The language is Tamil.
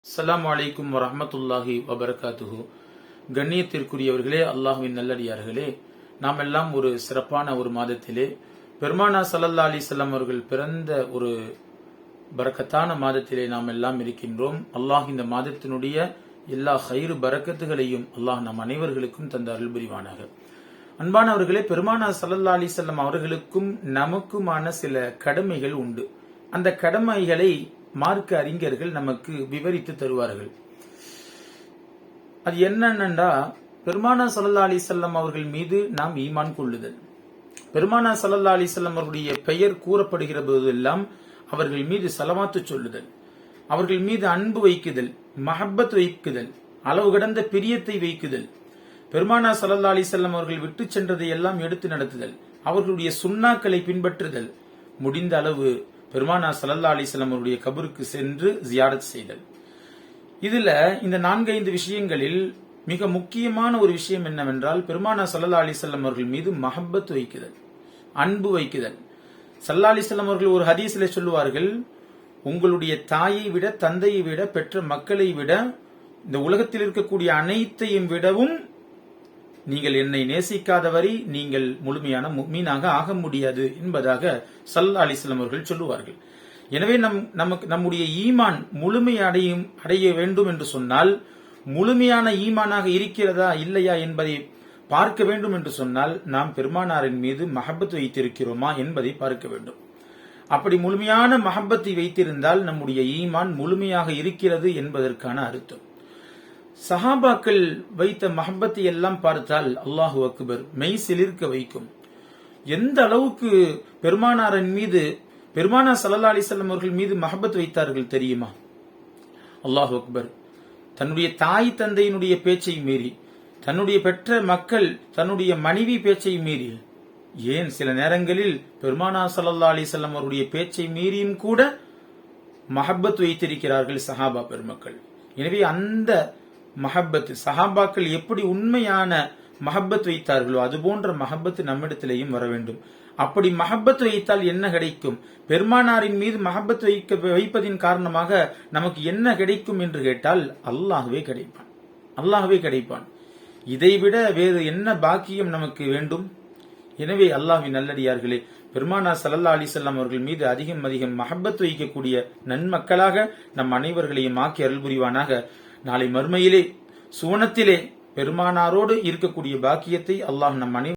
அஸ்ஸலாமு அலைக்கும் வரஹ்மத்துல்லாஹி வபரகாத்துஹு. கண்ணியத்திற்குரியவர்களே, அல்லாஹ்வின் நல்லடியார்களே, நாம் எல்லாம் ஒரு சிறப்பான ஒரு மாதத்திலே பெருமானா ஸல்லல்லாஹு அலைஹி வஸல்லம் அவர்கள் பிறந்த ஒரு பரக்கத்தான மாதத்திலே நாம் எல்லாம் இருக்கின்றோம். அல்லாஹ் இந்த மாதத்தினுடைய எல்லா ஹைரு பரக்கத்துகளையும் அல்லாஹ் நம் அனைவர்களுக்கும் தந்த அருள் புரிவானாக. அன்பானவர்களே, பெருமானா ஸல்லல்லாஹு அலைஹி வஸல்லம் அவர்களுக்கும் நமக்குமான சில கடமைகள் உண்டு. அந்த கடமைகளை மார்க்க அறிஞர்கள் நமக்கு விவரித்து தருவார்கள். அது என்னன்னா, பெருமானா ஸல்லல்லாஹு அலைஹி வஸல்லம் அவர்கள் மீது நாம் ஈமான் கொள்ளுதல். பெருமானா ஸல்லல்லாஹு அலைஹி வஸல்லம் அவர்களுடைய பெயர் கூறப்படுகிற போதெல்லாம் அவர்கள் மீது ஸலவாத்து சொல்லுதல், அவர்கள் மீது அன்பு வைக்குதல், மஹப்பத் வைக்குதல், அளவு கடந்த பிரியத்தை வைக்குதல், பெருமானா ஸல்லல்லாஹு அலைஹி வஸல்லம் அவர்கள் விட்டு சென்றதை எல்லாம் எடுத்து நடத்துதல், அவர்களுடைய சுன்னாக்களை பின்பற்றுதல், முடிந்த அளவு பெருமானா ஸல்லல்லாஹு அலைஹி வஸல்லம் அவருடைய கபருக்கு சென்று ஜியாரத் செய்தல். இதுல இந்த 4-5 விஷயங்களில் மிக முக்கியமான ஒரு விஷயம் என்னவென்றால், பெருமானா ஸல்லல்லாஹு அலைஹி வஸல்லம் அவர்கள் மீது மஹப்பத் வைக்குதல், அன்பு வைக்குதல். ஸல்லல்லாஹு அலைஹி வஸல்லம் அவர்கள் ஒரு ஹதீஸிலே சொல்லுவார்கள், உங்களுடைய தாயை விட, தந்தையை விட, பெற்ற மக்களை விட, இந்த உலகத்தில் இருக்கக்கூடிய அனைத்தையும் விடவும் நீங்கள் என்னை நேசிக்காதவரை நீங்கள் முழுமையான முஃமினாக ஆக முடியாது என்பதாக ஸல்லல்லாஹு அலைஹி வஸல்லம் அவர்கள் சொல்லுவார்கள். எனவே நம்முடைய ஈமான் முழுமை அடைய வேண்டும் என்று சொன்னால், முழுமையான ஈமானாக இருக்கிறதா இல்லையா என்பதை பார்க்க வேண்டும் என்று சொன்னால், நாம் பெருமானாரின் மீது மஹப்பத் வைத்திருக்கிறோமா என்பதை பார்க்க வேண்டும். அப்படி முழுமையான மஹப்பத்தை வைத்திருந்தால் நம்முடைய ஈமான் முழுமையாக இருக்கிறது என்பதற்கான அர்த்தம். சஹாபாக்கள் வைத்த மஹப்பத்தை எல்லாம் பார்த்தால் அல்லாஹு அக்பர், மெய் சிலிர்க்க வைக்கும். எந்த அளவுக்கு பெருமானாரின் மீது, பெருமானா ஸல்லல்லாஹு அலைஹி வஸல்லம் அவர்கள் மீது மஹப்பத் வைத்தார்கள் தெரியுமா? அல்லாஹு அக்பர். தன்னுடைய தாய் தந்தையினுடைய பேச்சை மீறி, தன்னுடைய பெற்ற மக்கள், தன்னுடைய மனைவி பேச்சை மீறி, ஏன் சில நேரங்களில் பெருமானா ஸல்லல்லாஹு அலைஹி வஸல்லம் அவருடைய பேச்சை மீறியும் கூட மஹப்பத் வைத்திருக்கிறார்கள் சஹாபா பெருமக்கள். எனவே அந்த மஹப்பத், சஹாபாக்கள் எப்படி உண்மையான மஹப்பத் வைத்தார்களோ அதுபோன்ற மஹப்பத் நம்மிடத்திலேயும் வர வேண்டும். அப்படி மஹப்பத் வைத்தால் என்ன கிடைக்கும்? பெருமானாரின் மீது மஹப்பத் வைப்பதின் காரணமாக நமக்கு என்ன கிடைக்கும் என்று கேட்டால் அல்லாஹ்வே கிடைப்பான், அல்லாஹ்வே கிடைப்பான். இதைவிட வேறு என்ன பாக்கியம் நமக்கு வேண்டும்? எனவே அல்லாஹ்வின் நல்லடியார்களே, பெருமானா ஸல்லல்லாஹு அலைஹி வஸல்லம் அவர்கள் மீது அதிகம் மஹப்பத் வைக்கக்கூடிய நன்மக்களாக நம் அனைவர்களையும் ஆக்கி அருள் புரிவானாக. நாளை மறுமையிலே சுவனத்திலே பெருமானாரோடு இருக்கக்கூடிய பாக்கியத்தை அல்லாஹ் நம்